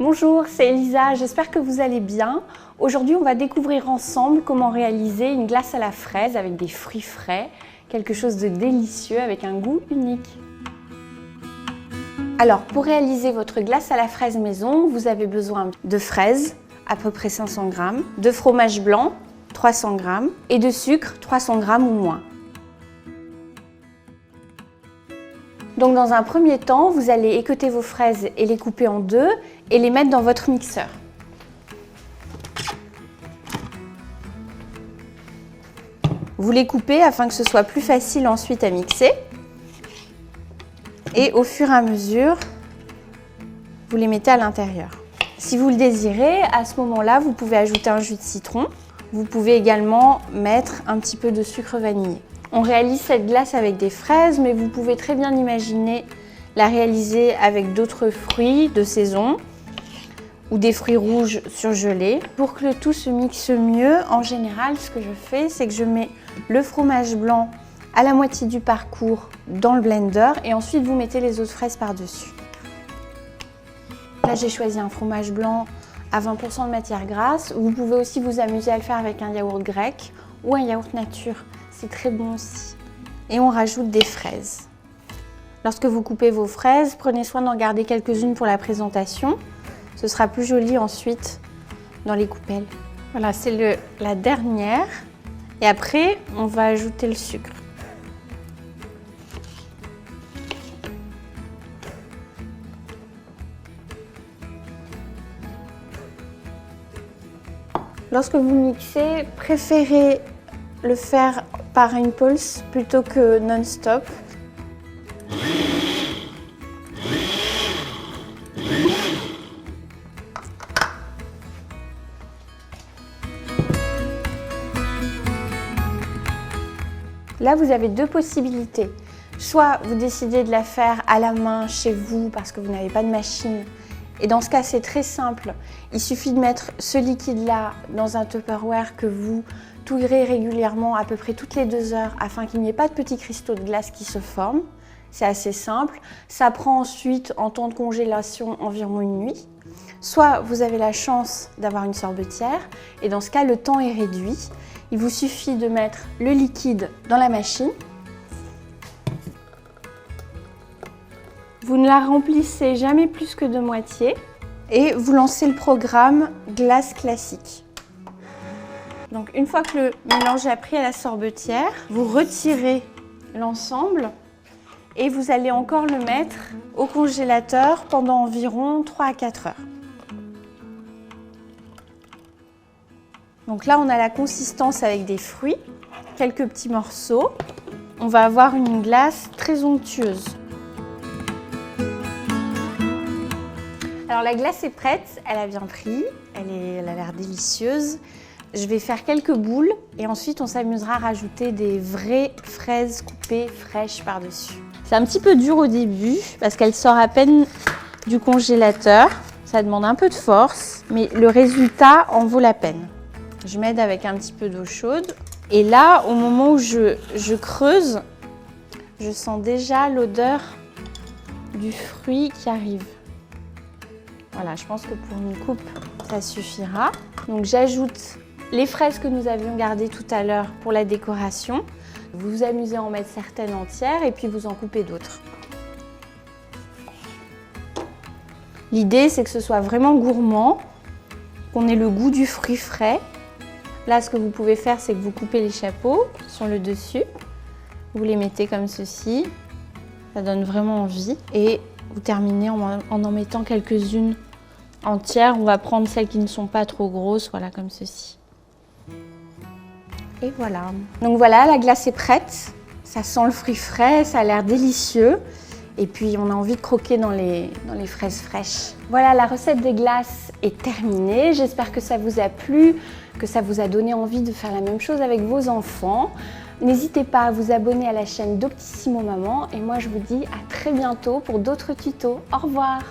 Bonjour, c'est Elisa, j'espère que vous allez bien. Aujourd'hui, on va découvrir ensemble comment réaliser une glace à la fraise avec des fruits frais, quelque chose de délicieux avec un goût unique. Alors, pour réaliser votre glace à la fraise maison, vous avez besoin de fraises, à peu près 500 g, de fromage blanc, 300 g, et de sucre, 300 g ou moins. Donc dans un premier temps, vous allez équeuter vos fraises et les couper en deux et les mettre dans votre mixeur. Vous les coupez afin que ce soit plus facile ensuite à mixer. Et au fur et à mesure, vous les mettez à l'intérieur. Si vous le désirez, à ce moment-là, vous pouvez ajouter un jus de citron. Vous pouvez également mettre un petit peu de sucre vanillé. On réalise cette glace avec des fraises, mais vous pouvez très bien imaginer la réaliser avec d'autres fruits de saison ou des fruits rouges surgelés. Pour que le tout se mixe mieux, en général, ce que je fais, c'est que je mets le fromage blanc à la moitié du parcours dans le blender et ensuite vous mettez les autres fraises par-dessus. Là, j'ai choisi un fromage blanc à 20% de matière grasse. Vous pouvez aussi vous amuser à le faire avec un yaourt grec ou un yaourt nature. C'est très bon aussi. Et on rajoute des fraises. Lorsque vous coupez vos fraises, prenez soin d'en garder quelques-unes pour la présentation. Ce sera plus joli ensuite dans les coupelles. Voilà, c'est la dernière. Et après, on va ajouter le sucre. Lorsque vous mixez, préférez le faire par une pulse plutôt que non-stop. Là, vous avez deux possibilités. Soit vous décidez de la faire à la main chez vous parce que vous n'avez pas de machine. Et dans ce cas, c'est très simple. Il suffit de mettre ce liquide-là dans un Tupperware que vous touillerez régulièrement à peu près toutes les 2 heures afin qu'il n'y ait pas de petits cristaux de glace qui se forment. C'est assez simple. Ça prend ensuite en temps de congélation environ une nuit. Soit vous avez la chance d'avoir une sorbetière et dans ce cas, le temps est réduit. Il vous suffit de mettre le liquide dans la machine. Vous ne la remplissez jamais plus que de moitié et vous lancez le programme glace classique. Donc une fois que le mélange a pris à la sorbetière, vous retirez l'ensemble et vous allez encore le mettre au congélateur pendant environ 3 à 4 heures. Donc là, on a la consistance avec des fruits, quelques petits morceaux. On va avoir une glace très onctueuse. Alors la glace est prête, elle a bien pris, elle a l'air délicieuse. Je vais faire quelques boules et ensuite on s'amusera à rajouter des vraies fraises coupées fraîches par-dessus. C'est un petit peu dur au début parce qu'elle sort à peine du congélateur. Ça demande un peu de force, mais le résultat en vaut la peine. Je m'aide avec un petit peu d'eau chaude. Et là, au moment où je creuse, je sens déjà l'odeur du fruit qui arrive. Voilà, je pense que pour une coupe, ça suffira. Donc j'ajoute les fraises que nous avions gardées tout à l'heure pour la décoration. Vous vous amusez à en mettre certaines entières et puis vous en coupez d'autres. L'idée, c'est que ce soit vraiment gourmand, qu'on ait le goût du fruit frais. Là, ce que vous pouvez faire, c'est que vous coupez les chapeaux sur le dessus. Vous les mettez comme ceci. Ça donne vraiment envie. Et vous terminez en mettant quelques-unes entières. On va prendre celles qui ne sont pas trop grosses, voilà, comme ceci. Et voilà. Donc voilà, la glace est prête. Ça sent le fruit frais, ça a l'air délicieux. Et puis on a envie de croquer dans les fraises fraîches. Voilà, la recette des glaces est terminée. J'espère que ça vous a plu, que ça vous a donné envie de faire la même chose avec vos enfants. N'hésitez pas à vous abonner à la chaîne Doctissimo Maman et moi je vous dis à très bientôt pour d'autres tutos. Au revoir!